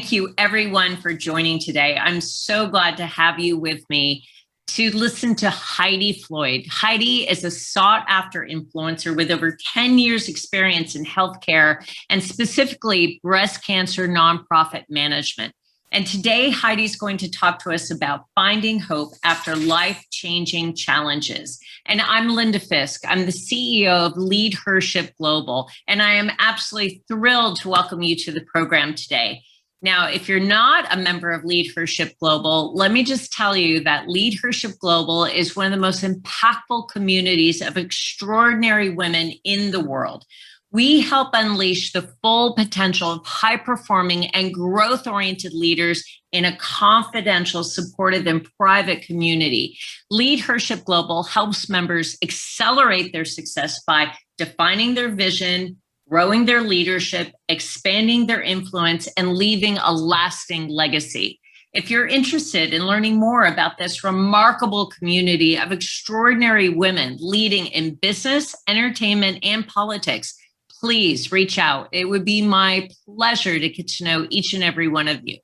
Thank you, everyone, for joining today. I'm so glad to have you with me to listen to Heidi Floyd. Heidi is a sought-after influencer with over 10 years experience in healthcare and specifically breast cancer nonprofit management. And today, Heidi's going to talk to us about finding hope after life-changing challenges. And I'm Linda Fisk. I'm the CEO of LeadHERship Global, and I am absolutely thrilled to welcome you to the program today. Now, if you're not a member of LeadHERship Global, let me just tell you that LeadHERship Global is one of the most impactful communities of extraordinary women in the world. We help unleash the full potential of high-performing and growth-oriented leaders in a confidential, supportive, and private community. LeadHERship Global helps members accelerate their success by defining their vision, growing their leadership, expanding their influence, and leaving a lasting legacy. If you're interested in learning more about this remarkable community of extraordinary women leading in business, entertainment, and politics, please reach out. It would be my pleasure to get to know each and every one of you.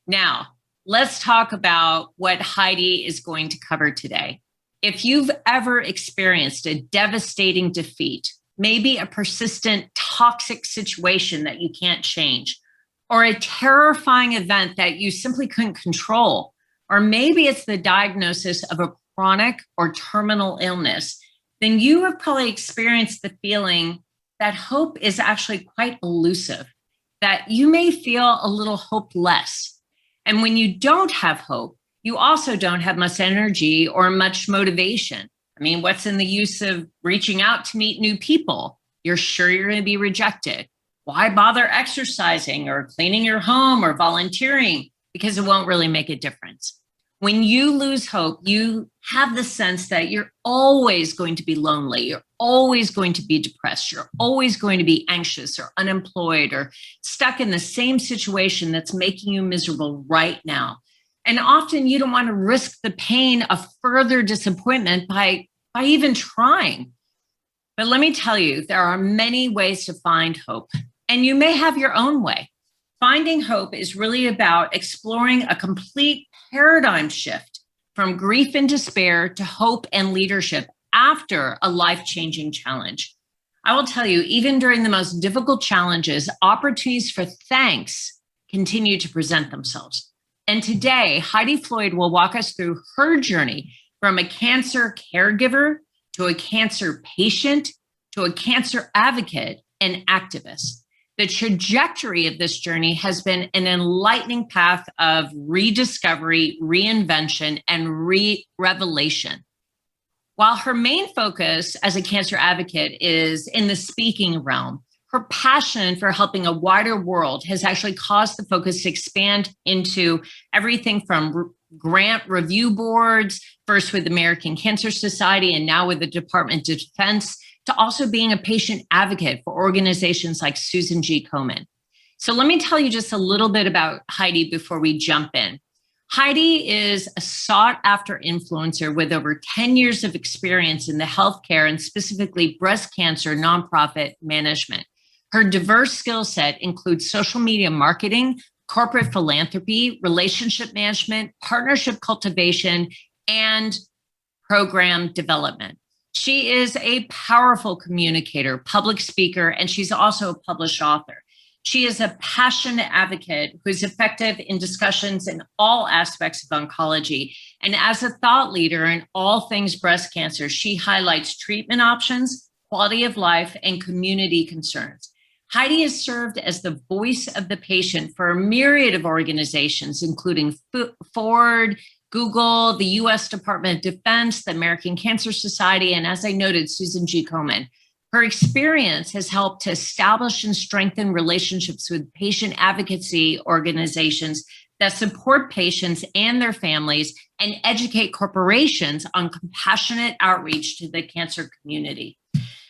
Now, let's talk about what Heidi is going to cover today. If you've ever experienced a devastating defeat, maybe a persistent toxic situation that you can't change, or a terrifying event that you simply couldn't control, or maybe it's the diagnosis of a chronic or terminal illness, then you have probably experienced the feeling that hope is actually quite elusive, that you may feel a little hopeless. And when you don't have hope, you also don't have much energy or much motivation. I mean, what's in the use of reaching out to meet new people? You're sure you're going to be rejected. Why bother exercising or cleaning your home or volunteering? Because it won't really make a difference. When you lose hope, you have the sense that you're always going to be lonely. You're always going to be depressed. You're always going to be anxious or unemployed or stuck in the same situation that's making you miserable right now. And often you don't want to risk the pain of further disappointment by even trying. But let me tell you, there are many ways to find hope, and you may have your own way. Finding hope is really about exploring a complete paradigm shift from grief and despair to hope and leadership after a life-changing challenge. I will tell you, even during the most difficult challenges, opportunities for thanks continue to present themselves. And today, Heidi Floyd will walk us through her journey from a cancer caregiver to a cancer patient to a cancer advocate and activist. The trajectory of this journey has been an enlightening path of rediscovery, reinvention, and revelation. While her main focus as a cancer advocate is in the speaking realm, her passion for helping a wider world has actually caused the focus to expand into everything from grant review boards, first with the American Cancer Society and now with the Department of Defense, to also being a patient advocate for organizations like Susan G. Komen. So let me tell you just a little bit about Heidi before we jump in. Heidi is a sought-after influencer with over 10 years of experience in the healthcare and specifically breast cancer nonprofit management. Her diverse skill set includes social media marketing, corporate philanthropy, relationship management, partnership cultivation, and program development. She is a powerful communicator, public speaker, and she's also a published author. She is a passionate advocate who's effective in discussions in all aspects of oncology. And as a thought leader in all things breast cancer, she highlights treatment options, quality of life, and community concerns. Heidi has served as the voice of the patient for a myriad of organizations, including Ford, Google, the U.S. Department of Defense, the American Cancer Society, and as I noted, Susan G. Komen. Her experience has helped to establish and strengthen relationships with patient advocacy organizations that support patients and their families and educate corporations on compassionate outreach to the cancer community.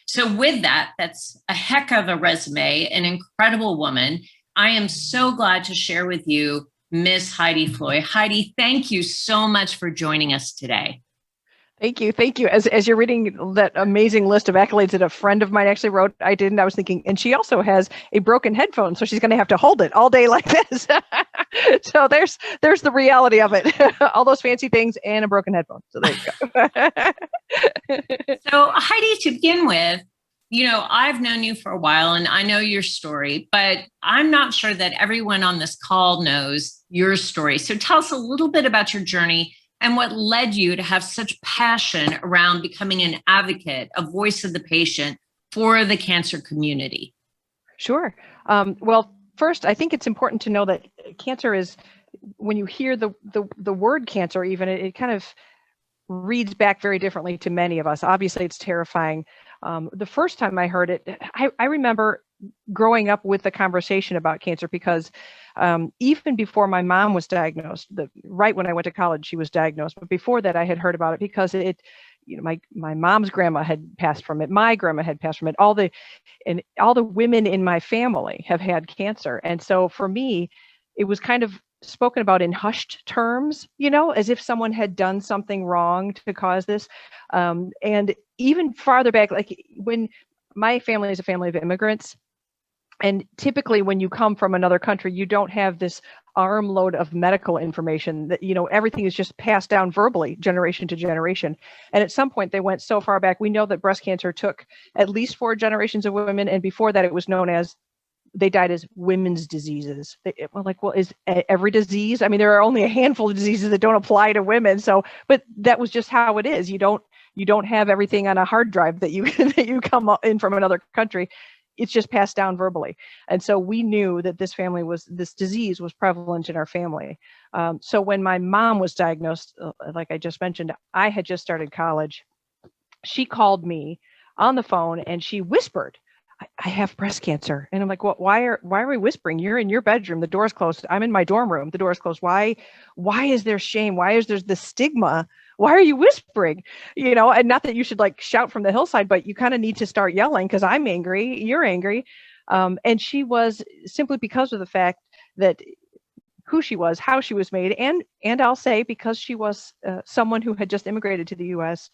So with that, that's a heck of a resume, an incredible woman. I am so glad to share with you Miss Heidi Floyd. Heidi, thank you so much for joining us today. Thank you. Thank you. As you're reading that amazing list of accolades that a friend of mine actually wrote, I was thinking, and she also has a broken headphone, so she's going to have to hold it all day like this. So there's the reality of it. All those fancy things and a broken headphone. So there you go. So Heidi, to begin with, I've known you for a while and I know your story, but I'm not sure that everyone on this call knows your story. So tell us a little bit about your journey and what led you to have such passion around becoming an advocate, a voice of the patient for the cancer community. Sure. Well, first, I think it's important to know that cancer is, when you hear the word cancer, even it kind of reads back very differently to many of us. Obviously, it's terrifying. The first time I heard it, I remember growing up with the conversation about cancer because even before my mom was diagnosed, right when I went to college, she was diagnosed. But before that, I had heard about it because my mom's grandma had passed from it. My grandma had passed from it. All the women in my family have had cancer. And so for me, it was kind of spoken about in hushed terms, as if someone had done something wrong to cause this. And even farther back, like when my family is a family of immigrants, and typically when you come from another country, you don't have this armload of medical information that, everything is just passed down verbally, generation to generation. And at some point they went so far back, we know that breast cancer took at least 4 generations of women. And before that, it was known as, they died as women's diseases. Is every disease? I mean, there are only a handful of diseases that don't apply to women. So, but that was just how it is. You don't have everything on a hard drive that you come in from another country. It's just passed down verbally. And so we knew that this disease was prevalent in our family. So when my mom was diagnosed, like I just mentioned, I had just started college. She called me on the phone and she whispered, I have breast cancer. And I'm like, well, why are we whispering? You're in your bedroom, the door's closed. I'm in my dorm room, the door's closed. Why is there shame? Why is there the stigma? Why are you whispering? And not that you should shout from the hillside, but you kind of need to start yelling because I'm angry, you're angry. And she was, simply because of the fact that who she was, how she was made, and I'll say because she was someone who had just immigrated to the US,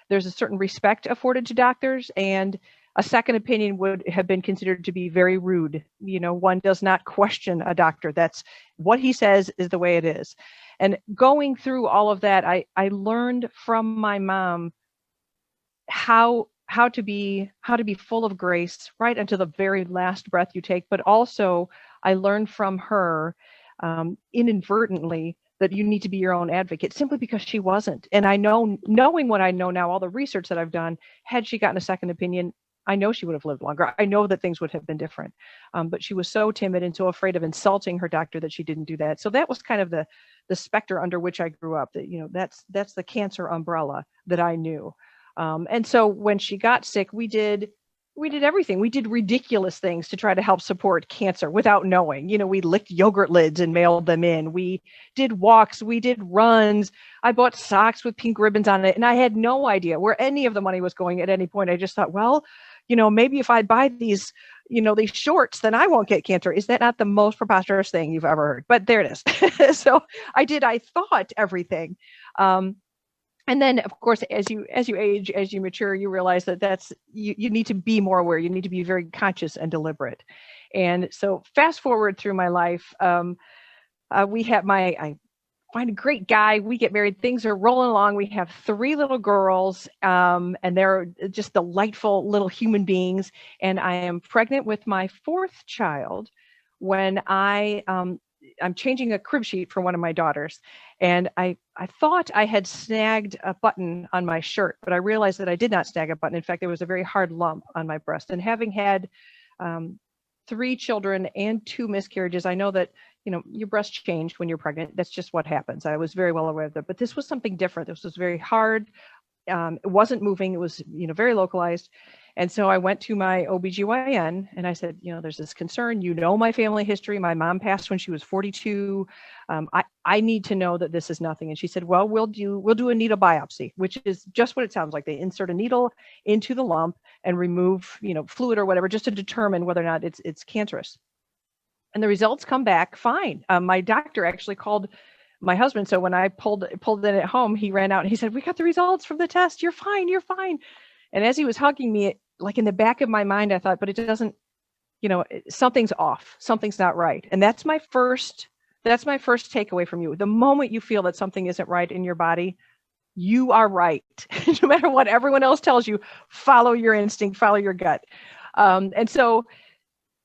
there's a certain respect afforded to doctors, and a second opinion would have been considered to be very rude. One does not question a doctor. That's what he says is the way it is. And going through all of that, I learned from my mom how to be full of grace right until the very last breath you take. But also I learned from her inadvertently that you need to be your own advocate, simply because she wasn't. And I know, knowing what I know now, all the research that I've done, had she gotten a second opinion, I know she would have lived longer. I know that things would have been different. But she was so timid and so afraid of insulting her doctor that she didn't do that. So that was kind of the specter under which I grew up, that, that's the cancer umbrella that I knew. And so when she got sick, we did everything. We did ridiculous things to try to help support cancer without knowing. We licked yogurt lids and mailed them in. We did walks, we did runs. I bought socks with pink ribbons on it. And I had no idea where any of the money was going at any point. I just thought, well, maybe if I buy these, these shorts, then I won't get cancer. Is that not the most preposterous thing you've ever heard? But there it is. So I thought everything. And then, of course, as you age, as you mature, you realize that you need to be more aware. You need to be very conscious and deliberate. And so fast forward through my life, I find a great guy. We get married. Things are rolling along. We have 3 little girls, and they're just delightful little human beings. And I am pregnant with my 4th child when I'm changing a crib sheet for one of my daughters. And I thought I had snagged a button on my shirt, but I realized that I did not snag a button. In fact, there was a very hard lump on my breast. And having had 3 children and 2 miscarriages, I know that, your breast changed when you're pregnant. That's just what happens. I was very well aware of that, but this was something different. This was very hard. It wasn't moving. It was, very localized. And so I went to my OBGYN and I said, there's this concern, my family history. My mom passed when she was 42. I need to know that this is nothing. And she said, well, we'll do a needle biopsy, which is just what it sounds like. They insert a needle into the lump and remove, fluid or whatever, just to determine whether or not it's cancerous. And the results come back fine. My doctor actually called my husband, so when I pulled it at home, he ran out and he said, "We got the results from the test. You're fine. You're fine." And as he was hugging me, like in the back of my mind, I thought, but it doesn't, something's off. Something's not right. And that's my first takeaway from you. The moment you feel that something isn't right in your body, you are right. No matter what everyone else tells you, follow your instinct, follow your gut. And so,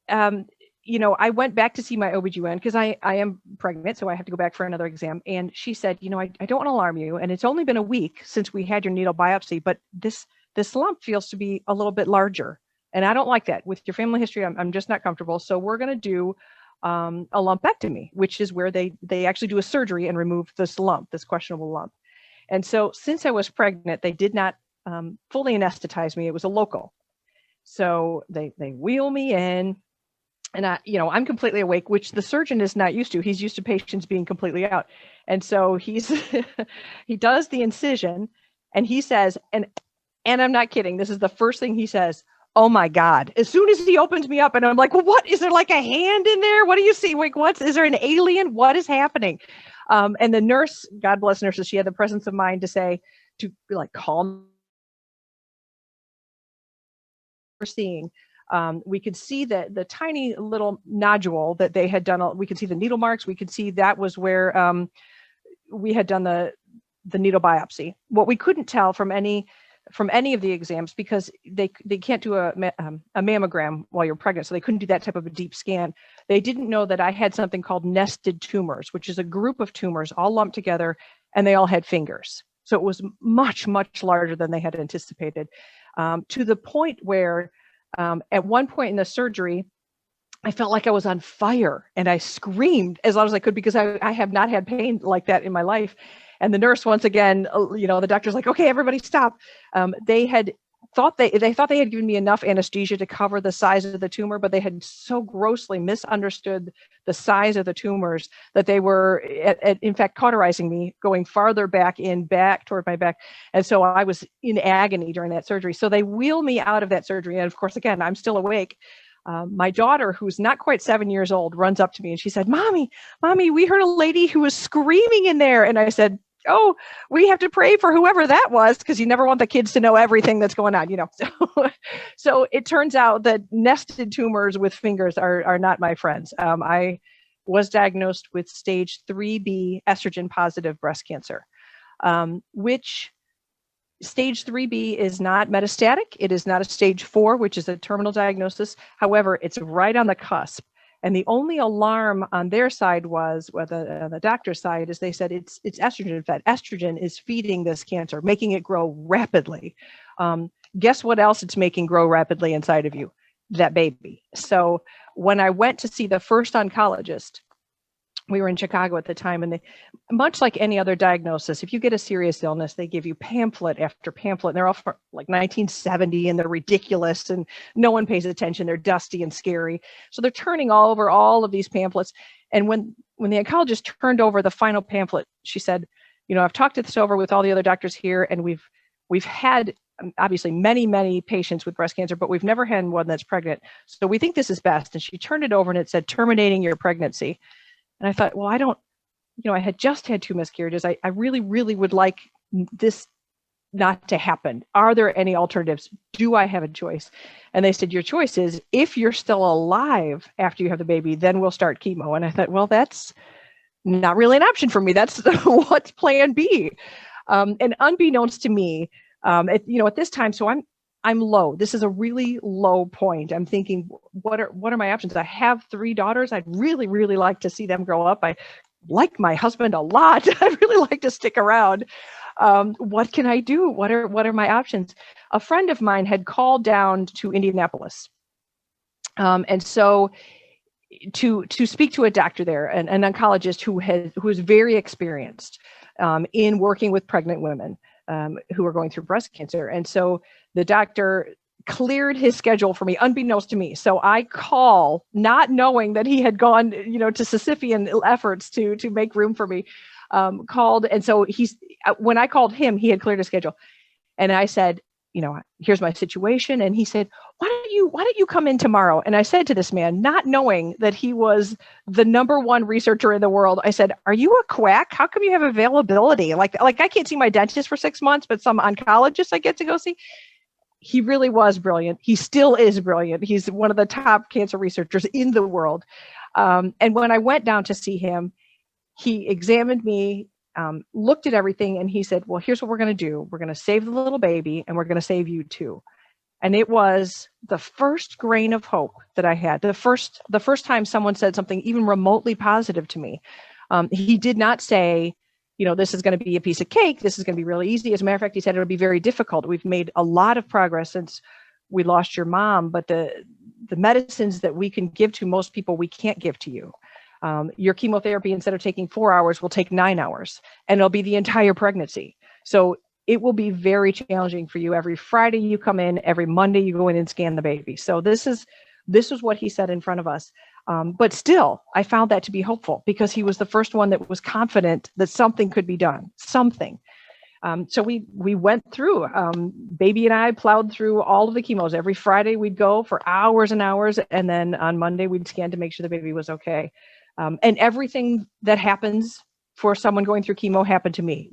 I went back to see my OBGYN because I am pregnant, so I have to go back for another exam. And she said, I don't want to alarm you. And it's only been a week since we had your needle biopsy, but this lump feels to be a little bit larger. And I don't like that. With your family history, I'm just not comfortable. So we're going to do a lumpectomy, which is where they actually do a surgery and remove this lump, this questionable lump. And so since I was pregnant, they did not fully anesthetize me. It was a local. So they wheel me in, and I'm completely awake, which the surgeon is not used to. He's used to patients being completely out. And so he does the incision, and he says, and I'm not kidding, this is the first thing he says, "Oh my God." As soon as he opens me up, and I'm like, well, what? Is there like a hand in there? What do you see? Like, is there an alien? What is happening? And the nurse, God bless nurses, she had the presence of mind to say, to like calm. We're seeing, we could see that the tiny little nodule that they had done. We could see the needle marks. We could see that was where we had done the needle biopsy. What we couldn't tell from any of the exams, because they can't do a mammogram while you're pregnant, so they couldn't do that type of a deep scan. They didn't know that I had something called nested tumors, which is a group of tumors all lumped together, and they all had fingers. So it was much, much larger than they had anticipated, to the point where at one point in the surgery, I felt like I was on fire, and I screamed as loud as I could because I have not had pain like that in my life. And the nurse, once again, the doctor's like, "Okay, everybody stop." They thought they had given me enough anesthesia to cover the size of the tumor, but they had so grossly misunderstood the size of the tumors that they were, in fact, cauterizing me, going farther back toward my back. And so I was in agony during that surgery. So they wheel me out of that surgery. And of course, again, I'm still awake. My daughter, who's not quite 7 years old, runs up to me and she said, Mommy, we heard a lady who was screaming in there. And I said, "Oh, we have to pray for whoever that was," because you never want the kids to know everything that's going on, So it turns out that nested tumors with fingers are not my friends. I was diagnosed with stage 3B estrogen positive breast cancer, which stage 3B is not metastatic. It is not a stage 4, which is a terminal diagnosis. However, it's right on the cusp. And the only alarm on their side was, the doctor's side, is they said it's estrogen fed. Estrogen is feeding this cancer, making it grow rapidly. Guess what else it's making grow rapidly inside of you? That baby. So when I went to see the first oncologist, we were in Chicago at the time, and they, much like any other diagnosis, if you get a serious illness, they give you pamphlet after pamphlet, and they're all from like 1970, and they're ridiculous, and no one pays attention. They're dusty and scary. So they're turning all over all of these pamphlets. And when the oncologist turned over the final pamphlet, she said, "I've talked this over with all the other doctors here, and we've had obviously many, many patients with breast cancer, but we've never had one that's pregnant. So we think this is best." And she turned it over, and it said, "Terminating your pregnancy." And I thought, well, I had just had 2 miscarriages. I really, really would like this not to happen. Are there any alternatives? Do I have a choice? And they said, "Your choice is, if you're still alive after you have the baby, then we'll start chemo." And I thought, well, that's not really an option for me. That's what's plan B. And unbeknownst to me, at this time, so I'm low. This is a really low point. I'm thinking, what are my options? I have 3 daughters. I'd really, really like to see them grow up. I like my husband a lot. I'd really like to stick around. What can I do? What are my options? A friend of mine had called down to Indianapolis. And so to speak to a doctor there, an oncologist who is very experienced in working with pregnant women who are going through breast cancer. And so the doctor cleared his schedule for me, unbeknownst to me. So I call, not knowing that he had gone, to Sisyphean efforts to make room for me, called. And so when I called him, he had cleared his schedule. And I said, here's my situation. And he said, why don't you come in tomorrow? And I said to this man, not knowing that he was the number one researcher in the world, I said, are you a quack? How come you have availability? Like I can't see my dentist for 6 months, but some oncologist I get to go see. He really was brilliant. He still is brilliant. He's one of the top cancer researchers in the world. And when I went down to see him, he examined me, looked at everything, and he said, well, here's what we're going to do. We're going to save the little baby, and we're going to save you too. And it was the first grain of hope that I had. The first time someone said something even remotely positive to me. He did not say, this is going to be a piece of cake. This is going to be really easy. As a matter of fact, he said it'll be very difficult. We've made a lot of progress since we lost your mom, but the medicines that we can give to most people, we can't give to you. Your chemotherapy, instead of taking 4 hours, will take 9 hours, and it'll be the entire pregnancy. So it will be very challenging for you. Every Friday you come in, every Monday you go in and scan the baby. So this is what he said in front of us. But still, I found that to be hopeful because he was the first one that was confident that something could be done, something. So we went through, baby and I plowed through all of the chemos. Every Friday we'd go for hours and hours. And then on Monday we'd scan to make sure the baby was okay. And everything that happens for someone going through chemo happened to me.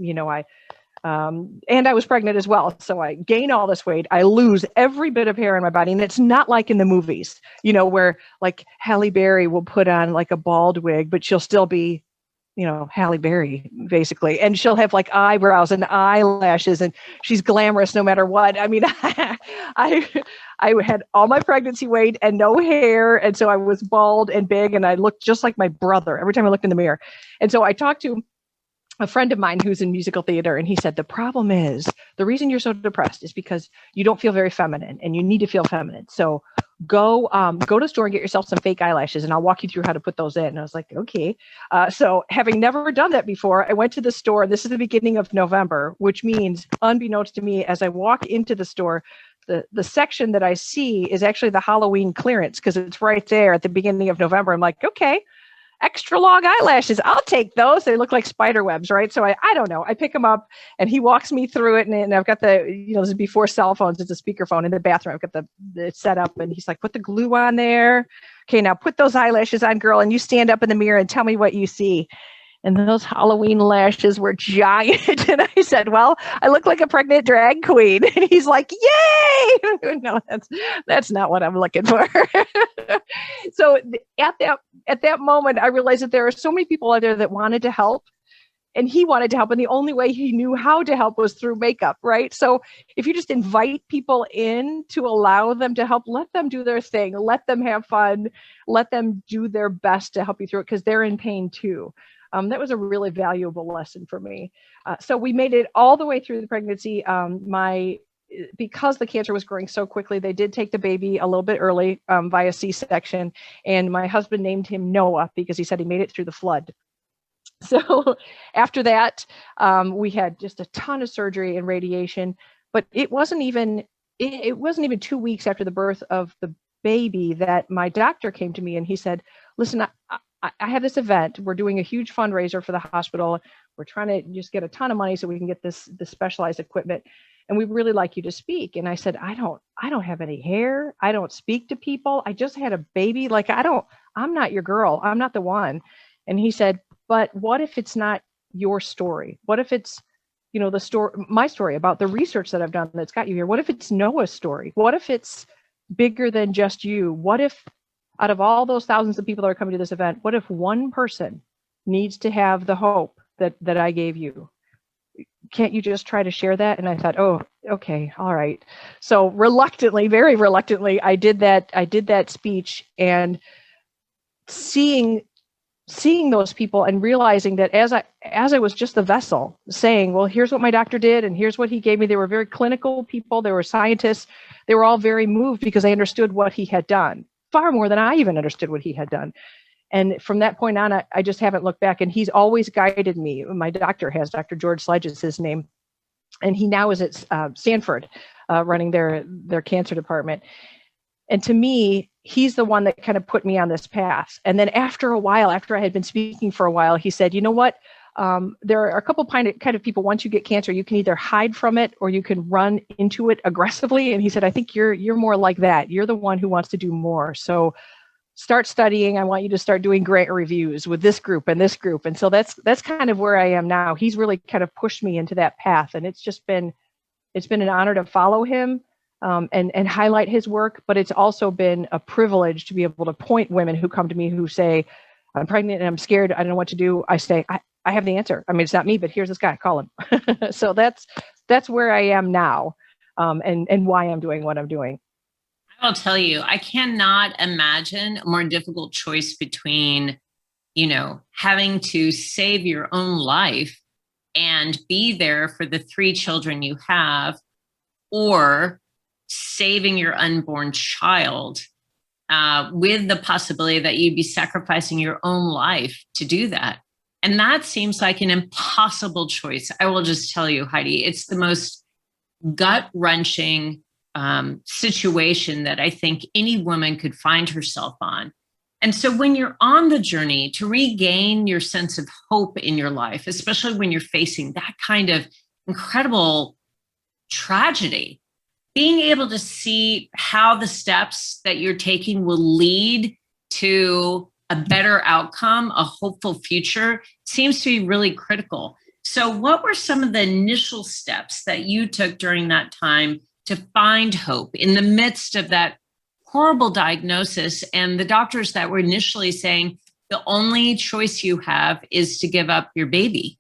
And I was pregnant as well. So I gain all this weight. I lose every bit of hair in my body. And it's not like in the movies, where like Halle Berry will put on like a bald wig, but she'll still be, Halle Berry basically. And she'll have like eyebrows and eyelashes and she's glamorous no matter what. I mean, I had all my pregnancy weight and no hair. And so I was bald and big and I looked just like my brother every time I looked in the mirror. And so I talked to a friend of mine who's in musical theater, and he said, the problem is the reason you're so depressed is because you don't feel very feminine and you need to feel feminine. So go to the store and get yourself some fake eyelashes and I'll walk you through how to put those in. And I was like, okay. So having never done that before, I went to the store. This is the beginning of November, which means unbeknownst to me, as I walk into the store, the section that I see is actually the Halloween clearance because it's right there at the beginning of November. I'm like, okay. Extra long eyelashes. I'll take those. They look like spider webs, right? So I don't know. I pick them up and he walks me through it. And I've got this is before cell phones. It's a speakerphone in the bathroom. I've got the set up and he's like, put the glue on there. Okay, now put those eyelashes on, girl. And you stand up in the mirror and tell me what you see. And those Halloween lashes were giant. And I said, well, I look like a pregnant drag queen. And he's like, yay! No, that's not what I'm looking for. So at that moment, I realized that there are so many people out there that wanted to help. And he wanted to help. And the only way he knew how to help was through makeup, right? So if you just invite people in to allow them to help, let them do their thing, let them have fun, let them do their best to help you through it because they're in pain too. That was a really valuable lesson for me. So we made it all the way through the pregnancy. Because the cancer was growing so quickly, they did take the baby a little bit early via C-section. And my husband named him Noah because he said he made it through the flood. So after that, we had just a ton of surgery and radiation. But it wasn't even 2 weeks after the birth of the baby that my doctor came to me and he said, listen, I have this event. We're doing a huge fundraiser for the hospital. We're trying to just get a ton of money so we can get this specialized equipment. And we'd really like you to speak. And I said, I don't have any hair. I don't speak to people. I just had a baby. Like, I'm not your girl. I'm not the one. And he said, but what if it's not your story? What if it's, the story, my story about the research that I've done that's got you here? What if it's Noah's story? What if it's bigger than just you? What if out of all those thousands of people that are coming to this event, what if one person needs to have the hope that I gave you? Can't you just try to share that? And I thought, oh, okay, all right. So reluctantly, very reluctantly, I did that speech, and seeing those people and realizing that as I was just the vessel saying, well, here's what my doctor did and here's what he gave me. They were very clinical people. They were scientists. They were all very moved because they understood what he had done, far more than I even understood what he had done. And from that point on, I just haven't looked back. And he's always guided me. My doctor has, Dr. George Sledge is his name. And he now is at Stanford running their cancer department. And to me, he's the one that kind of put me on this path. And then after a while, after I had been speaking for a while, he said, you know what? there are a couple kind of people, once you get cancer, you can either hide from it or you can run into it aggressively. And he said, I think you're more like that. You're the one who wants to do more. So start studying. I want you to start doing grant reviews with this group and this group. And so that's kind of where I am now. He's really kind of pushed me into that path. And it's been an honor to follow him and highlight his work. But it's also been a privilege to be able to point women who come to me who say, I'm pregnant and I'm scared. I don't know what to do. I say, I have the answer. I mean, it's not me, but here's this guy, call him. So that's where I am now, and why I'm doing what I'm doing. I'll tell you, I cannot imagine a more difficult choice between, having to save your own life and be there for the 3 children you have, or saving your unborn child, with the possibility that you'd be sacrificing your own life to do that. And that seems like an impossible choice. I will just tell you, Heidi, it's the most gut-wrenching situation that I think any woman could find herself on. And so when you're on the journey to regain your sense of hope in your life, especially when you're facing that kind of incredible tragedy, being able to see how the steps that you're taking will lead to a better outcome, a hopeful future, seems to be really critical. So what were some of the initial steps that you took during that time to find hope in the midst of that horrible diagnosis and the doctors that were initially saying the only choice you have is to give up your baby?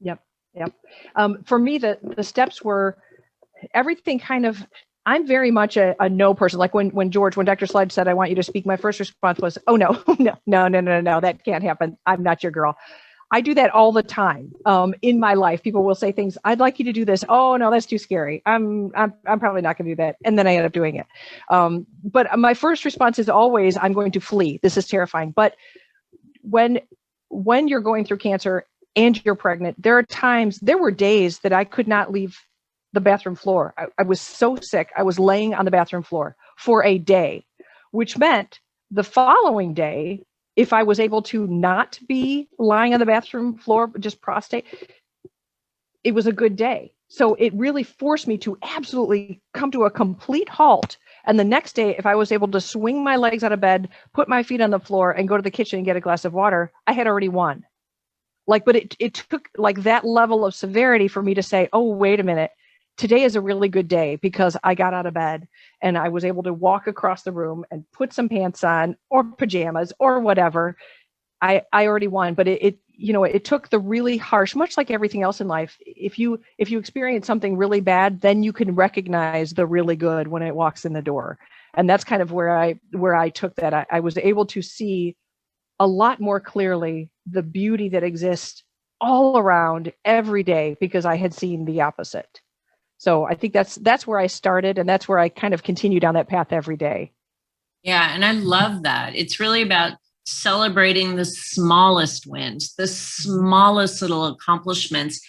Yep. For me, the steps were everything kind of, I'm very much a no person. Like when Dr. Slide said, I want you to speak, my first response was, oh, no, that can't happen. I'm not your girl. I do that all the time in my life. People will say things, I'd like you to do this. Oh, no, that's too scary. I'm probably not going to do that. And then I end up doing it. But my first response is always, I'm going to flee. This is terrifying. But when you're going through cancer and you're pregnant, there were days that I could not leave the bathroom floor. I was so sick. I was laying on the bathroom floor for a day, which meant the following day, if I was able to not be lying on the bathroom floor, just prostate, it was a good day. So it really forced me to absolutely come to a complete halt. And the next day, if I was able to swing my legs out of bed, put my feet on the floor and go to the kitchen and get a glass of water, I had already won. But it took like that level of severity for me to say, oh, wait a minute. Today is a really good day because I got out of bed and I was able to walk across the room and put some pants on or pajamas or whatever. I already won, but it took the really harsh, much like everything else in life. If you experience something really bad, then you can recognize the really good when it walks in the door. And that's kind of where I took that. I was able to see a lot more clearly the beauty that exists all around every day because I had seen the opposite. So I think that's where I started, and that's where I kind of continue down that path every day. Yeah, and I love that. It's really about celebrating the smallest wins, the smallest little accomplishments,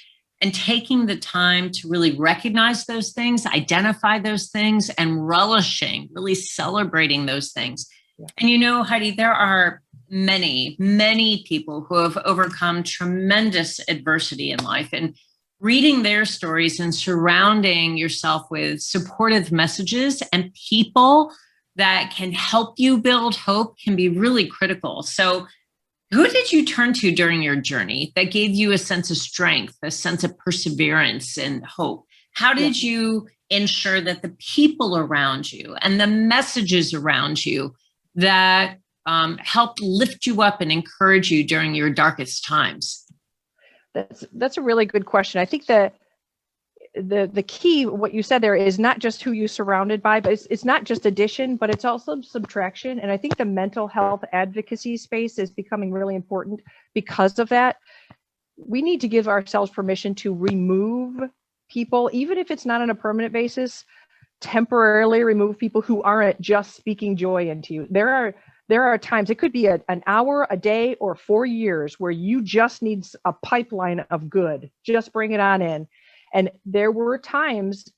and taking the time to really recognize those things, identify those things, and relishing, really celebrating those things. Yeah. And Heidi, there are many, many people who have overcome tremendous adversity in life, and reading their stories and surrounding yourself with supportive messages and people that can help you build hope can be really critical. So who did you turn to during your journey that gave you a sense of strength, a sense of perseverance and hope? How did you ensure that the people around you and the messages around you that helped lift you up and encourage you during your darkest times? That's a really good question. I think that the key, what you said there, is not just who you surrounded by, but it's not just addition, but it's also subtraction. And I think the mental health advocacy space is becoming really important because of that. We need to give ourselves permission to remove people, even if it's not on a permanent basis, temporarily remove people who aren't just speaking joy into you. There are times, it could be an hour, a day, or 4 years where you just need a pipeline of good. Just bring it on in. And there were times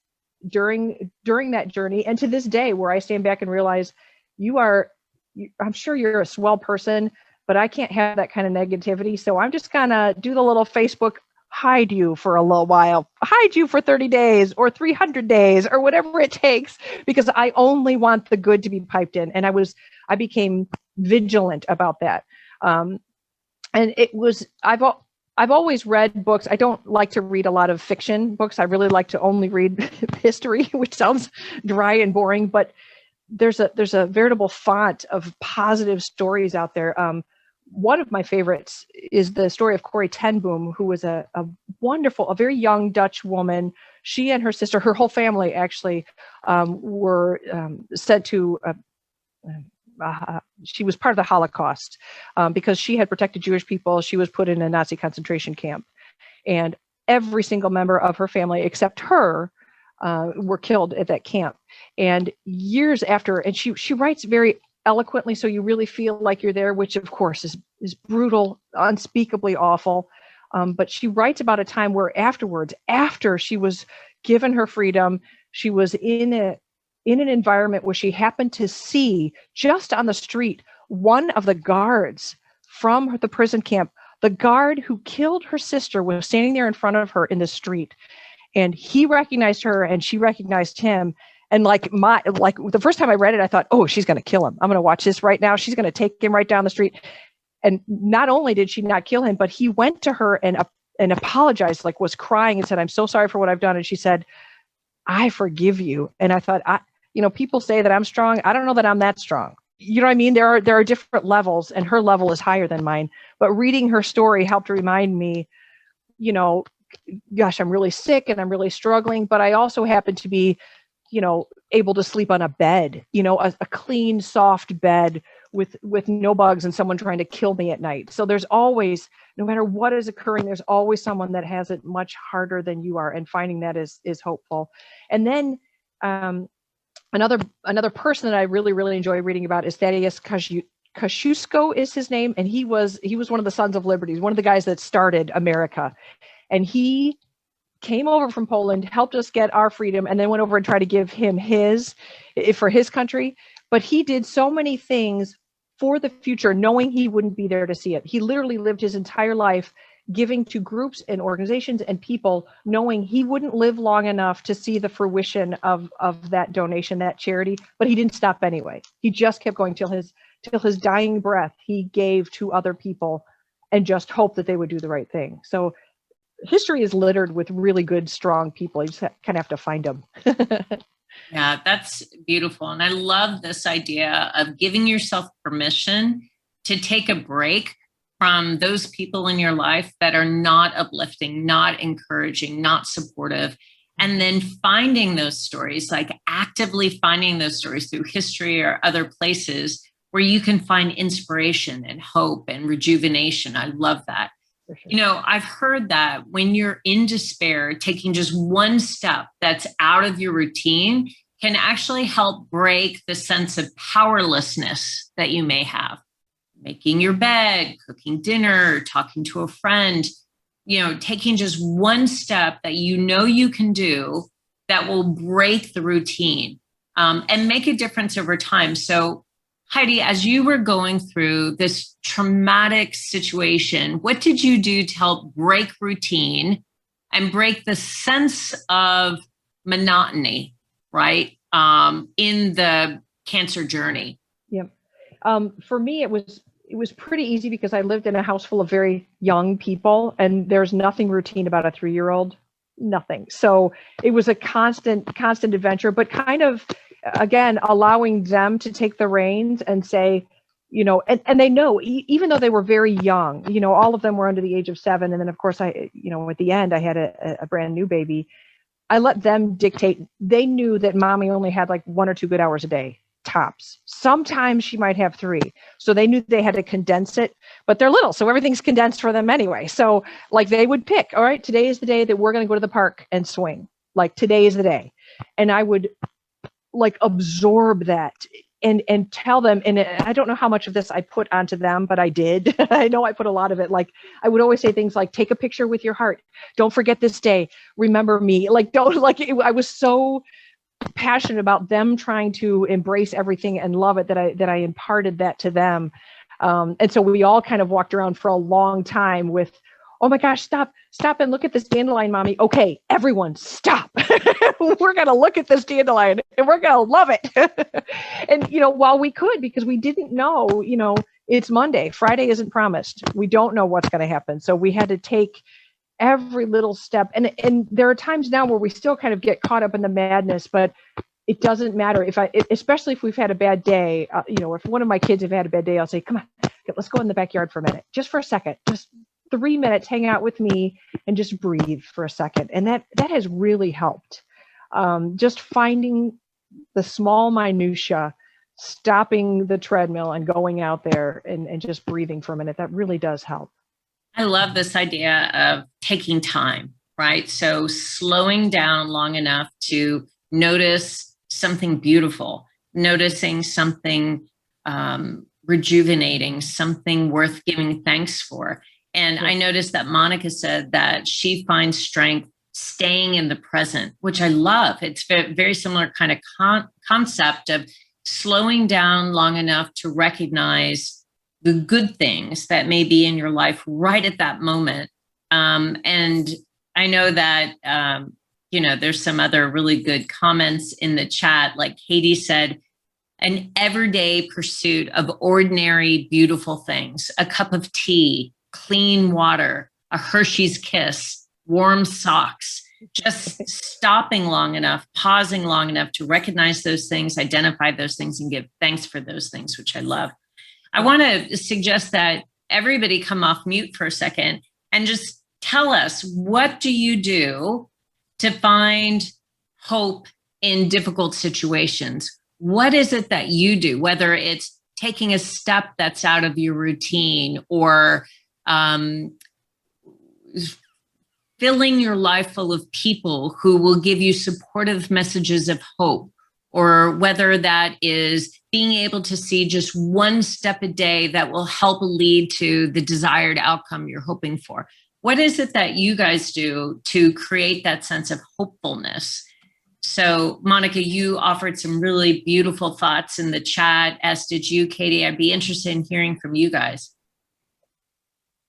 during that journey, and to this day, where I stand back and realize I'm sure you're a swell person, but I can't have that kind of negativity. So I'm just gonna do the little Facebook hide you for a little while, hide you for 30 days or 300 days or whatever it takes, because I only want the good to be piped in. And I became vigilant about that. And I've always read books. I don't like to read a lot of fiction books. I really like to only read history, which sounds dry and boring, but there's a veritable font of positive stories out there. One of my favorites is the story of Corrie ten Boom, who was a wonderful, a very young Dutch woman. She and her sister, her whole family actually, were sent to, she was part of the Holocaust because she had protected Jewish people. She was put in a Nazi concentration camp. And every single member of her family, except her, were killed at that camp. And years after, and she writes very eloquently, so you really feel like you're there, which of course is brutal, unspeakably awful. But she writes about a time where afterwards, after she was given her freedom, she was in an environment where she happened to see just on the street one of the guards from the prison camp. The guard who killed her sister was standing there in front of her in the street, and he recognized her and she recognized him. And like the first time I read it, I thought, oh, she's going to kill him. I'm going to watch this right now. She's going to take him right down the street. And not only did she not kill him, but he went to her and apologized, like was crying and said, I'm so sorry for what I've done. And she said, I forgive you. And I thought, people say that I'm strong. I don't know that I'm that strong. You know what I mean? There are different levels, and her level is higher than mine. But reading her story helped remind me, gosh, I'm really sick and I'm really struggling, but I also happen to be able to sleep on a bed, a clean, soft bed with no bugs and someone trying to kill me at night. So there's always, no matter what is occurring, there's always someone that has it much harder than you are, and finding that is hopeful. And then another person that I really, really enjoy reading about is Thaddeus Kosciuszko is his name. And he was one of the Sons of Liberty, one of the guys that started America. And he came over from Poland, helped us get our freedom, and then went over and tried to give him for his country. But he did so many things for the future, knowing he wouldn't be there to see it. He literally lived his entire life giving to groups and organizations and people, knowing he wouldn't live long enough to see the fruition of that donation, that charity. But he didn't stop anyway. He just kept going till his dying breath. He gave to other people and just hoped that they would do the right thing. So history is littered with really good, strong people. You just kind of have to find them. Yeah, that's beautiful. And I love this idea of giving yourself permission to take a break from those people in your life that are not uplifting, not encouraging, not supportive, and then finding those stories, like actively finding those stories through history or other places where you can find inspiration and hope and rejuvenation. I love that. Sure. I've heard that when you're in despair, taking just one step that's out of your routine can actually help break the sense of powerlessness that you may have. Making your bed, cooking dinner, talking to a friend, taking just one step that you can do that will break the routine and make a difference over time. So Heidi, as you were going through this traumatic situation, what did you do to help break routine and break the sense of monotony, right, in the cancer journey? Yep. For me, it was pretty easy because I lived in a house full of very young people, and there's nothing routine about a 3-year-old, nothing. So it was a constant adventure, but kind of, again, allowing them to take the reins and say, and they know, even though they were very young, all of them were under the age of 7. And then of course at the end I had a brand new baby. I let them dictate. They knew that mommy only had like 1 or 2 good hours a day, tops. Sometimes she might have 3. So they knew they had to condense it, but they're little, so everything's condensed for them anyway. So like they would pick, all right, today is the day that we're going to go to the park and swing. Like today is the day. And I would like absorb that and tell them, and I don't know how much of this I put onto them, but I did. I know I put a lot of it. Like I would always say things like, take a picture with your heart. Don't forget this day. Remember me. Like, don't I was so passionate about them trying to embrace everything and love it that I imparted that to them. And so we all kind of walked around for a long time with, oh my gosh, stop and look at this dandelion, mommy. Okay, everyone stop. We're going to look at this dandelion and we're going to love it. And, while we could, because we didn't know, it's Monday, Friday isn't promised. We don't know what's going to happen. So we had to take every little step. And there are times now where we still kind of get caught up in the madness, but it doesn't matter especially if we've had a bad day, if one of my kids have had a bad day, I'll say, come on, let's go in the backyard for a minute, just for a second, just 3 minutes, hang out with me and just breathe for a second. And that has really helped. Just finding the small minutia, stopping the treadmill and going out there and just breathing for a minute. That really does help. I love this idea of taking time, right? So slowing down long enough to notice something beautiful, noticing something rejuvenating, something worth giving thanks for. And I noticed that Monica said that she finds strength staying in the present, which I love. It's very similar kind of concept of slowing down long enough to recognize the good things that may be in your life right at that moment. And I know that, there's some other really good comments in the chat. Like Heidi said, an everyday pursuit of ordinary, beautiful things, a cup of tea, clean water, a Hershey's kiss, warm socks, just stopping long enough, pausing long enough to recognize those things, identify those things, and give thanks for those things, which I love. I want to suggest that everybody come off mute for a second and just tell us, what do you do to find hope in difficult situations? What is it that you do, whether it's taking a step that's out of your routine or filling your life full of people who will give you supportive messages of hope, or whether that is being able to see just one step a day that will help lead to the desired outcome you're hoping for. What is it that you guys do to create that sense of hopefulness? So, Monica, you offered some really beautiful thoughts in the chat, as did you, Katie. I'd be interested in hearing from you guys.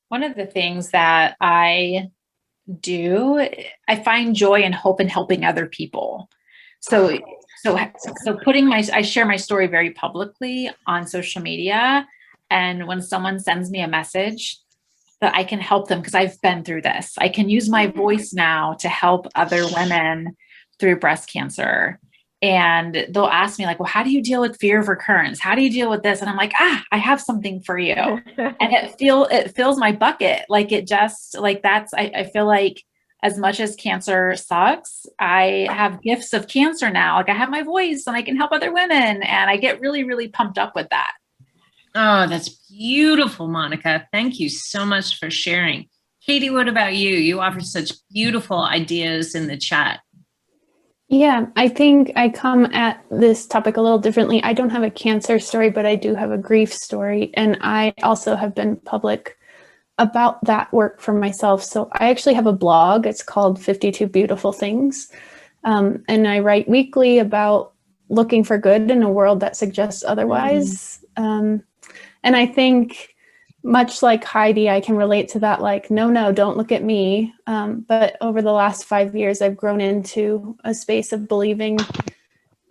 One of the things that I do, I find joy and hope in helping other people. So I share my story very publicly on social media. And when someone sends me a message that I can help them, because I've been through this, I can use my voice now to help other women through breast cancer. And they'll ask me like, well, how do you deal with fear of recurrence? How do you deal with this? And I'm like, I have something for you. And it fills my bucket. Like it just like I feel like as much as cancer sucks, I have gifts of cancer now. Like I have my voice and I can help other women. And I get really, really pumped up with that. Oh, that's beautiful, Monica. Thank you so much for sharing. Katie, what about you? You offer such beautiful ideas in the chat. Yeah, I think I come at this topic a little differently. I don't have a cancer story, but I do have a grief story. And I also have been public about that work for myself. So I actually have a blog. It's called 52 Beautiful Things. And I write weekly about looking for good in a world that suggests otherwise. And I think much like Heidi, I can relate to that, like, no, don't look at me. But over the last 5 years, I've grown into a space of believing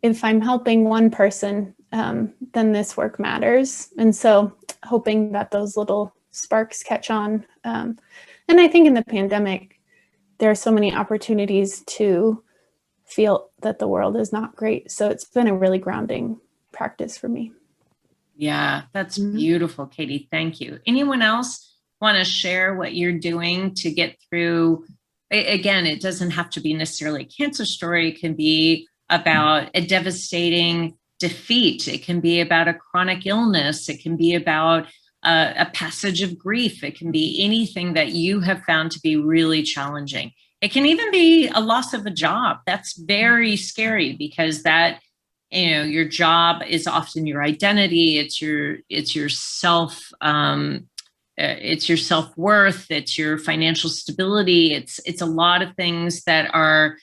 if I'm helping one person, then this work matters. And so hoping that those little sparks catch on. And I think in the pandemic, there are so many opportunities to feel that the world is not great. So it's been a really grounding practice for me. Yeah, that's beautiful, Katie. Thank you. Anyone else want to share what you're doing to get through? Again, it doesn't have to be necessarily a cancer story. It can be about a devastating defeat. It can be about a chronic illness. It can be about a passage of grief. It can be anything that you have found to be really challenging. It can even be a loss of a job. That's very scary because that, your job is often your identity. It's your self, it's your self-worth. It's your financial stability. It's a lot of things that are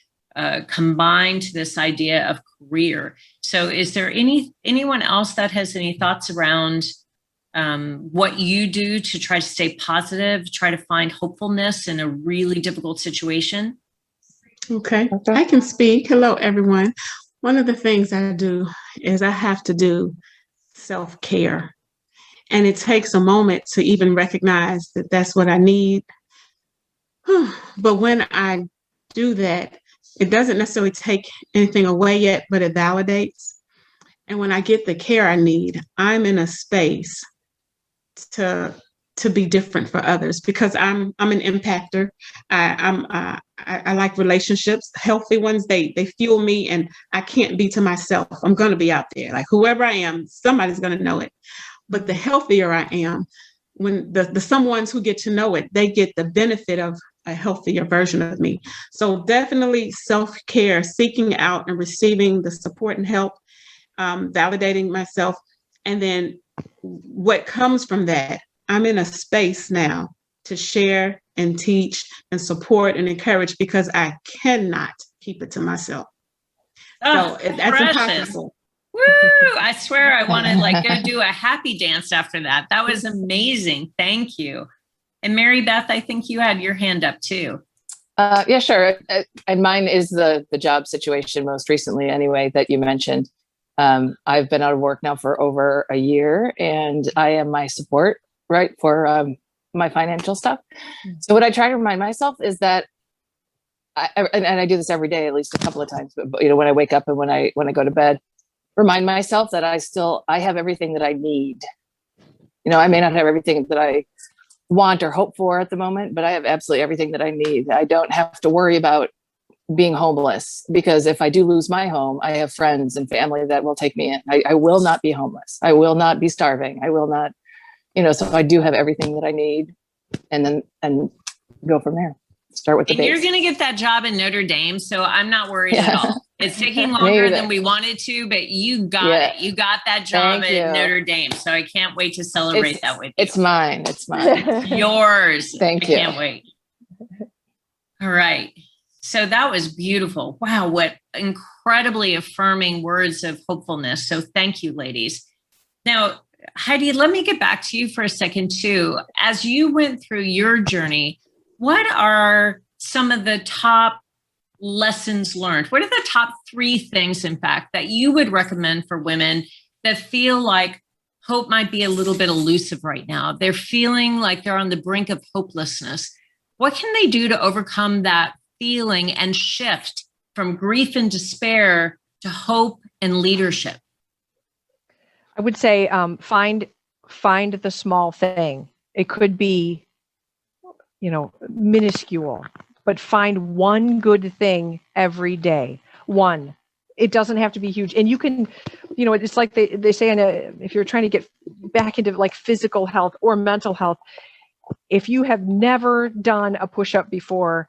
combined to this idea of career. So is there anyone else that has any thoughts around what you do to try to stay positive, try to find hopefulness in a really difficult situation? Okay, I can speak. Hello, everyone. One of the things I do is I have to do self-care. And it takes a moment to even recognize that that's what I need. But when I do that, it doesn't necessarily take anything away yet, but it validates. And when I get the care I need, I'm in a space to be different for others, because I'm an impactor. I like relationships, healthy ones. They fuel me, and I can't be to myself. I'm going to be out there, like whoever I am, somebody's going to know it. But the healthier I am, when the someones who get to know it, they get the benefit of a healthier version of me. So definitely self-care, seeking out and receiving the support and help, validating myself. And then what comes from that, I'm in a space now to share and teach and support and encourage, because I cannot keep it to myself. Oh, so that's precious. impossible. Woo! I swear I want to go do a happy dance after that. That was amazing. Thank you. And Mary Beth, I think you had your hand up too. Yeah, sure. And mine is the job situation most recently anyway, that you mentioned. I've been out of work now for over a year, and I am my support, right, for my financial stuff. So what I try to remind myself is that, and I do this every day, at least a couple of times, but when I wake up and when I go to bed, remind myself that I have everything that I need. I may not have everything that I want or hope for at the moment, but I have absolutely everything that I need. I don't have to worry about being homeless, because if I do lose my home, I have friends and family that will take me in. I will not be homeless. I will not be starving. I will not, so I do have everything that I need, and go from there. Start with the base. You're going to get that job in Notre Dame, so I'm not worried at all. It's taking longer than we wanted to, but you got it. You got that job at Notre Dame, so I can't wait to celebrate that with you. It's mine. It's mine. It's yours. Thank you. I can't wait. All right. So that was beautiful. Wow, what incredibly affirming words of hopefulness. So thank you, ladies. Now, Heidi, let me get back to you for a second too. As you went through your journey, what are some of the top lessons learned? What are the top 3 things, in fact, that you would recommend for women that feel like hope might be a little bit elusive right now? They're feeling like they're on the brink of hopelessness. What can they do to overcome that feeling and shift from grief and despair to hope and leadership? I would say find the small thing. It could be, minuscule, but find one good thing every day. One. It doesn't have to be huge. And you can, it's like they say if you're trying to get back into like physical health or mental health, if you have never done a push-up before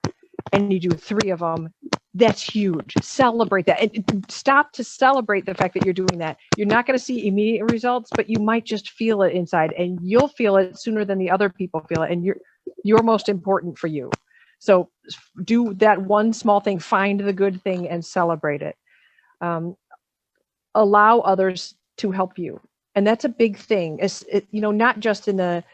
and you do 3 of them, that's huge. Celebrate that, and stop to celebrate the fact that you're doing that. You're not going to see immediate results, but you might just feel it inside, and you'll feel it sooner than the other people feel it. And you're most important for you. So do that one small thing, find the good thing and celebrate it. Allow others to help you. And that's a big thing. Not just in the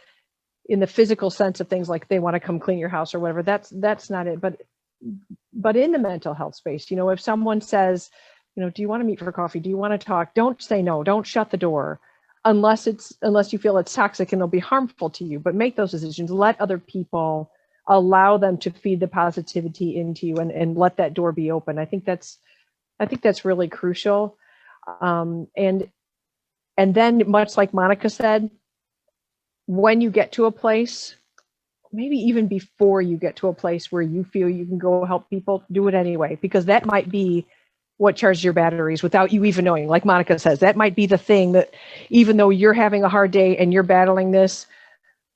physical sense of things like they want to come clean your house or whatever. That's not it. But in the mental health space, if someone says, do you want to meet for coffee? Do you want to talk? Don't say no. Don't shut the door unless you feel it's toxic and it'll be harmful to you. But make those decisions. Let other people, allow them to feed the positivity into you, and let that door be open. I think that's really crucial. And then, much like Monica said, when you get to a place, maybe even before you get to a place where you feel you can go help people, do it anyway, because that might be what charges your batteries without you even knowing. Like Monica says, that might be the thing that, even though you're having a hard day and you're battling this,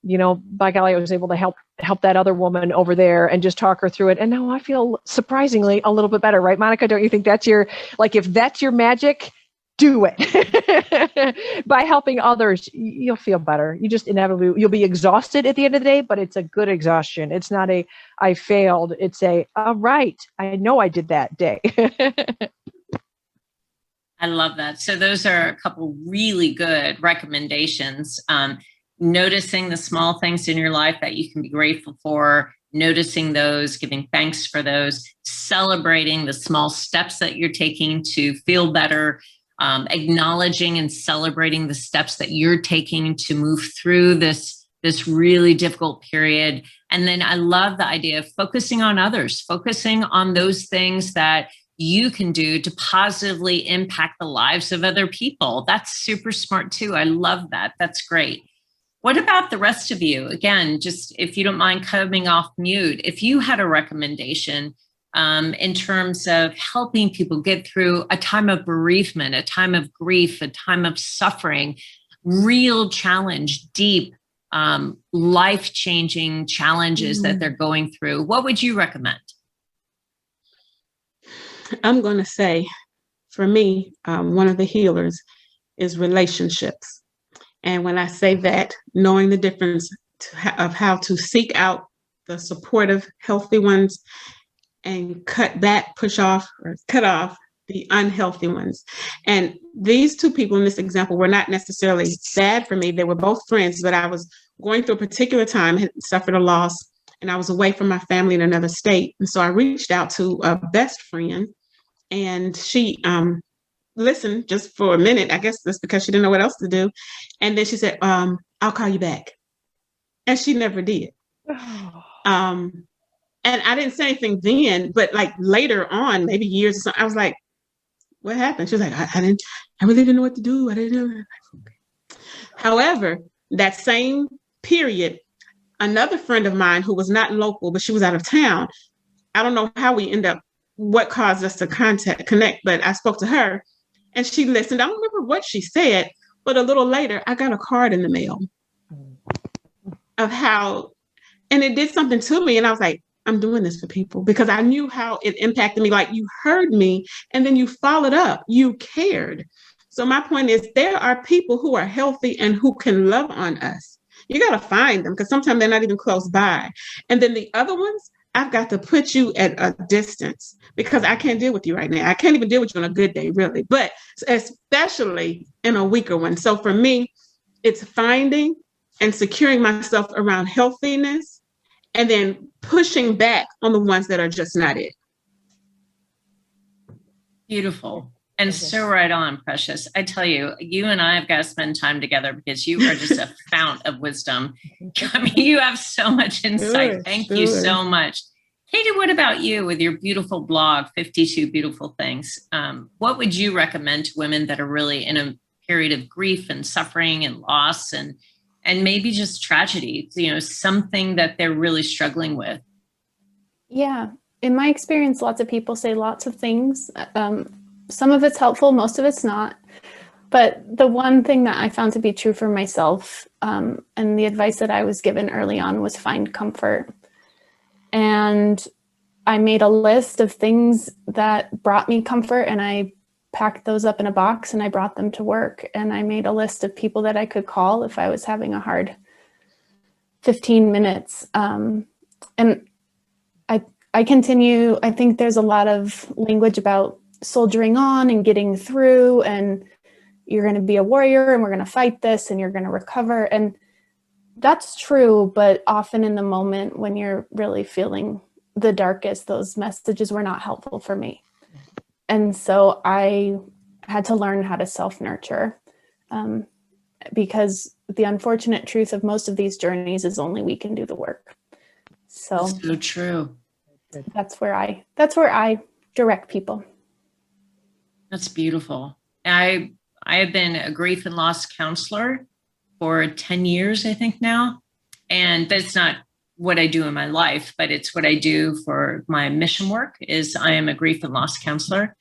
by golly, I was able to help that other woman over there and just talk her through it. And now I feel surprisingly a little bit better, right, Monica? Don't you think that's if that's your magic, do it. By helping others, you'll feel better. You just inevitably, you'll be exhausted at the end of the day, but it's a good exhaustion. It's not I failed. It's all right, I know I did that day. I love that. So those are a couple really good recommendations. Noticing the small things in your life that you can be grateful for, noticing those, giving thanks for those, celebrating the small steps that you're taking to feel better, acknowledging and celebrating the steps that you're taking to move through this really difficult period. And then I love the idea of focusing on others, focusing on those things that you can do to positively impact the lives of other people. That's super smart too. I love that. That's great. What about the rest of you? Again, just if you don't mind coming off mute, if you had a recommendation in terms of helping people get through a time of bereavement, a time of grief, a time of suffering, real challenge, deep, life-changing challenges that they're going through, what would you recommend? I'm going to say, for me, one of the healers is relationships. And when I say that, knowing the difference of how to seek out the supportive, healthy ones and push off, or cut off the unhealthy ones. And these two people in this example were not necessarily bad for me. They were both friends, but I was going through a particular time, had suffered a loss, and I was away from my family in another state. And so I reached out to a best friend, and she listened just for a minute. I guess that's because she didn't know what else to do. And then she said, I'll call you back. And she never did. And I didn't say anything then, but like later on, maybe years or something, I was like, what happened? She was like, I really didn't know what to do. I didn't know. Okay. However, that same period, another friend of mine who was not local, but she was out of town. I don't know how we end up, what caused us to connect, but I spoke to her and she listened. I don't remember what she said, but a little later, I got a card in the mail of how, and it did something to me. And I was like, I'm doing this for people, because I knew how it impacted me. Like, you heard me and then you followed up, you cared. So my point is, there are people who are healthy and who can love on us. You got to find them, because sometimes they're not even close by. And then the other ones, I've got to put you at a distance, because I can't deal with you right now. I can't even deal with you on a good day, really, but especially in a weaker one. So for me, it's finding and securing myself around healthiness, and then pushing back on the ones that are just not it. Beautiful. And so right on, Precious. I tell you, you and I have got to spend time together, because you are just a fount of wisdom. I mean, you have so much insight. Thank you so much. Heidi, what about you with your beautiful blog, 52 Beautiful Things? What would you recommend to women that are really in a period of grief and suffering and loss and maybe just tragedy, something that they're really struggling with? Yeah. In my experience, lots of people say lots of things. Some of it's helpful, most of it's not. But the one thing that I found to be true for myself, and the advice that I was given early on, was find comfort. And I made a list of things that brought me comfort, and I packed those up in a box and I brought them to work. And I made a list of people that I could call if I was having a hard 15 minutes. And I continue, I think there's a lot of language about soldiering on and getting through, and you're going to be a warrior and we're going to fight this and you're going to recover. And that's true, but often in the moment when you're really feeling the darkest, those messages were not helpful for me. And so I had to learn how to self-nurture, because the unfortunate truth of most of these journeys is only we can do the work. So true. That's where I direct people. That's beautiful. I have been a grief and loss counselor for 10 years, I think now. And that's not what I do in my life, but it's what I do for my mission work. Is I am a grief and loss counselor.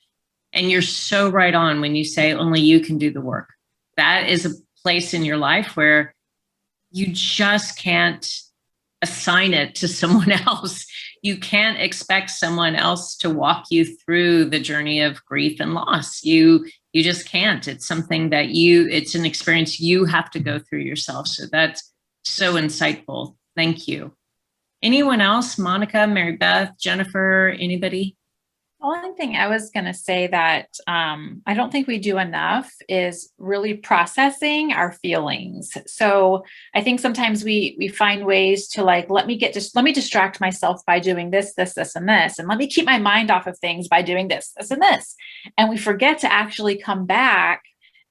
And you're so right on when you say only you can do the work. That is a place in your life where you just can't assign it to someone else. You can't expect someone else to walk you through the journey of grief and loss. You just can't. It's something that it's an experience you have to go through yourself. So that's so insightful. Thank you. Anyone else? Monica, Mary Beth, Jennifer, anybody? Only thing I was going to say that I don't think we do enough is really processing our feelings. So I think sometimes we find ways to like, let me distract myself by doing this, this, this, and this, and let me keep my mind off of things by doing this, this, and this. And we forget to actually come back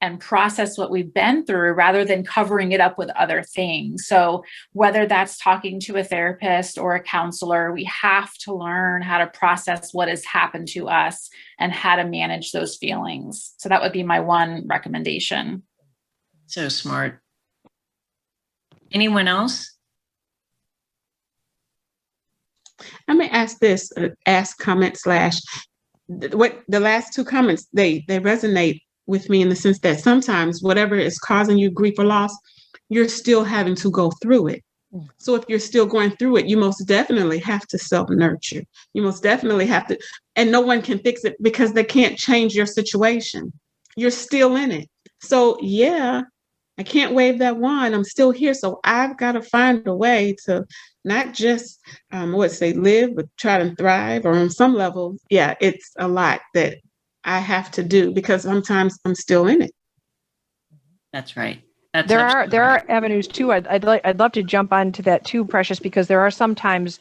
and process what we've been through rather than covering it up with other things. So whether that's talking to a therapist or a counselor, we have to learn how to process what has happened to us and how to manage those feelings. So that would be my one recommendation. So smart. Anyone else? I may ask this, ask comment slash, what the last two comments, they resonate with me in the sense that sometimes whatever is causing you grief or loss, you're still having to go through it. So if you're still going through it, you most definitely have to self-nurture. You most definitely have to, and no one can fix it because they can't change your situation. You're still in it. So yeah, I can't wave that wand. I'm still here. So I've got to find a way to not just live, but try to thrive, or on some level, yeah, it's a lot that I have to do because sometimes I'm still in it. That's right. There are avenues too. I'd love to jump onto that too, Precious, because there are sometimes,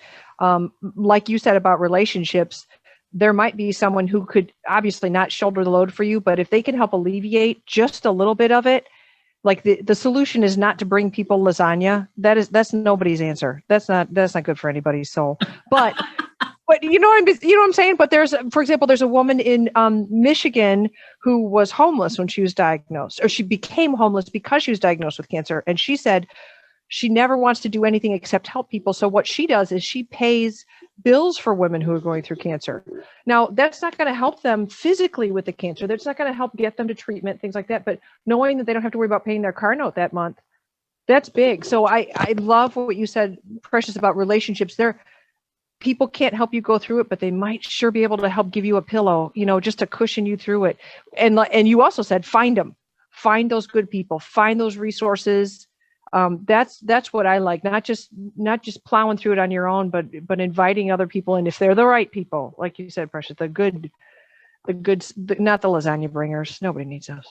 like you said about relationships, there might be someone who could obviously not shoulder the load for you, but if they can help alleviate just a little bit of it, like the solution is not to bring people lasagna. That's nobody's answer. That's not good for anybody's soul. But you know what I'm saying? But for example, there's a woman in Michigan who was homeless when she was diagnosed, or she became homeless because she was diagnosed with cancer. And she said she never wants to do anything except help people. So what she does is she pays bills for women who are going through cancer. Now, that's not going to help them physically with the cancer. That's not going to help get them to treatment, things like that. But knowing that they don't have to worry about paying their car note that month, that's big. So I love what you said, Precious, about relationships. People can't help you go through it, but they might sure be able to help give you a pillow, just to cushion you through it. And you also said, find them, find those good people, find those resources. That's what I like. Not just plowing through it on your own, but inviting other people in if they're the right people. Like you said, Precious, not the lasagna bringers. Nobody needs those.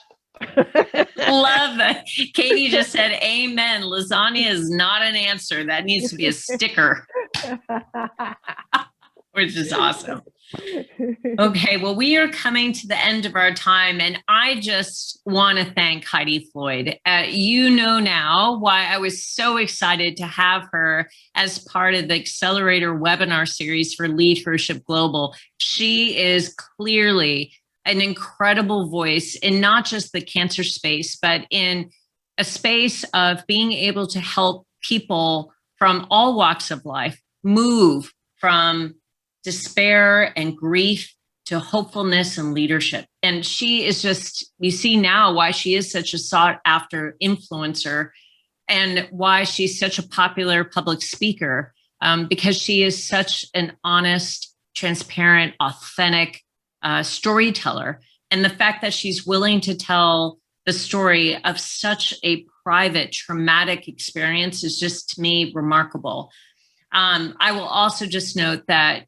Love that. Katie just said, amen. Lasagna is not an answer. That needs to be a sticker. Which is awesome. Okay, well, we are coming to the end of our time, and I just want to thank Heidi Floyd. You know now why I was so excited to have her as part of the Accelerator webinar series for LeadHERship Global. She is clearly an incredible voice in not just the cancer space, but in a space of being able to help people from all walks of life move from despair and grief to hopefulness and leadership. And she is just, you see now why she is such a sought after influencer and why she's such a popular public speaker, because she is such an honest, transparent, authentic storyteller. And the fact that she's willing to tell the story of such a private, traumatic experience is just, to me, remarkable. I will also just note that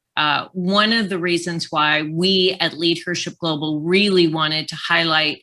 one of the reasons why we at LeadHERship Global really wanted to highlight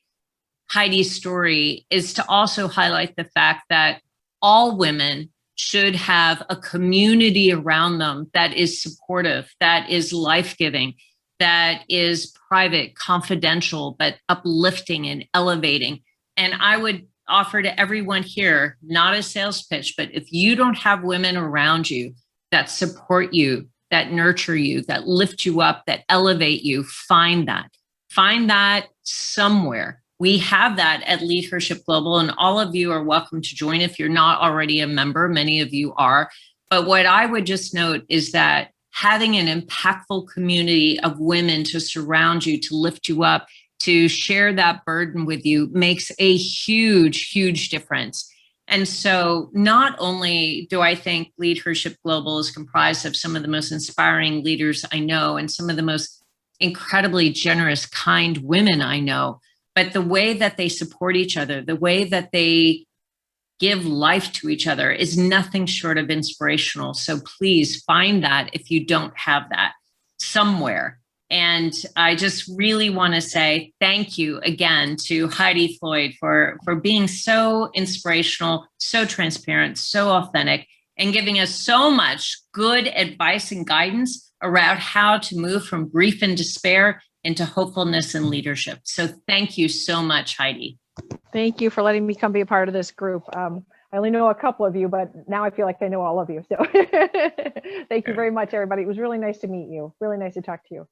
Heidi's story is to also highlight the fact that all women should have a community around them that is supportive, that is life-giving, that is private, confidential, but uplifting and elevating. And I would offer to everyone here, not a sales pitch, but if you don't have women around you that support you, that nurture you, that lift you up, that elevate you, find that. Find that somewhere. We have that at LeadHERship Global, and all of you are welcome to join if you're not already a member. Many of you are. But what I would just note is that having an impactful community of women to surround you, to lift you up, to share that burden with you makes a huge, huge difference. And so not only do I think LeadHERship Global is comprised of some of the most inspiring leaders I know and some of the most incredibly generous, kind women I know, but the way that they support each other, the way that they give life to each other is nothing short of inspirational. So please find that if you don't have that somewhere. And I just really want to say thank you again to Heidi Floyd for being so inspirational, so transparent, so authentic, and giving us so much good advice and guidance around how to move from grief and despair into hopefulness and leadership. So thank you so much, Heidi. Thank you for letting me come be a part of this group. I only know a couple of you, but now I feel like I know all of you. So thank you very much, everybody. It was really nice to meet you. Really nice to talk to you.